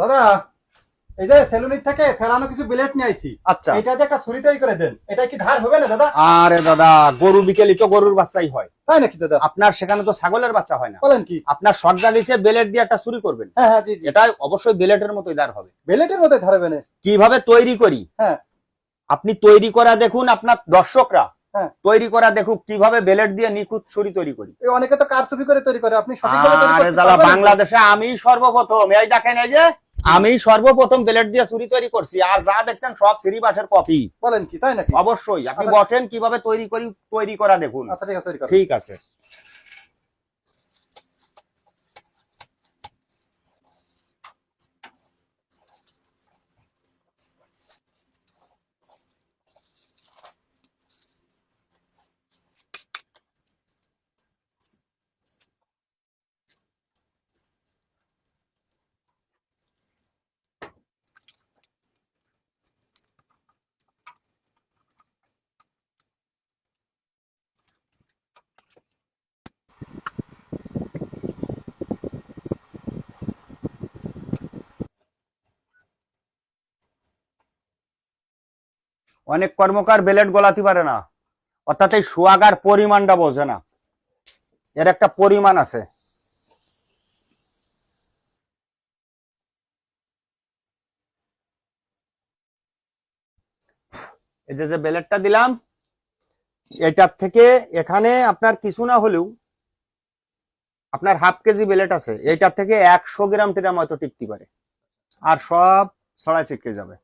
দাদা এই যে সেলুনির থেকে ফেরানো কিছু ব্লেড নিয়ে আইছি। আচ্ছা, এটা দিয়ে একটা ছুরি তৈরি করে দেন। এটা কি ধার হবে না দাদা? আরে দাদা, গরু বিকেলি তো গরুর বাচ্চাই হয়, তাই নাকি দাদা? আপনার সেখানে তো ছাগলের বাচ্চা হয় না। বলেন কি? আপনার শর্ট দিচ্ছে বেলেট দিয়ে একটা চুরি করবেন, হ্যাঁ হ্যাঁ, জি জি, এটা অবশ্যই বেলেটের মতোই দাঁড় হবে। ব্লেডের মধ্যে ধরবে না? কিভাবে তৈরি করি, হ্যাঁ আপনি তৈরি করা দেখুন, আপনার দর্শকরা হ্যাঁ, তৈরি করা দেখুক কিভাবে বেলেট দিয়ে নিখুঁত ছুরি তৈরি করি। এই অনেকে তো কারচুপি করে তৈরি করে, আপনি সঠিকভাবে তৈরি আরে করতে জ্বালা, পারবেন? বাংলাদেশে আমি সর্বপ্রথম, এই দেখেন, এই যে আমি সর্বপ্রথম বেলেট দিয়ে ছুরি তৈরি করছি, আর যা দেখছেন সব সিরিবাসের কপি। বলেন কি, তাই নাকি? অবশ্যই আপনি আচ্ছা। বসেন, কিভাবে তৈরি করি, তৈরি করা দেখুন। আচ্ছা ঠিক আছে, তৈরি করুন। ঠিক আছে। অনেক কর্মকার বেলেট গলাতে পারে না, অর্থাৎ এই সোয়াগার পরিমাণটা বোঝে না, এর একটা পরিমাণ আছে। এই যে যে বেলেটটা দিলাম, এটার থেকে এখানে আপনার কিছু না হলেও আপনার হাফ কেজি বেলেট আছে, এটার থেকে 100 গ্রাম টেরাম হয়তো টিকতে পারে, আর সব ছড়ায় ছিটকে যাবে।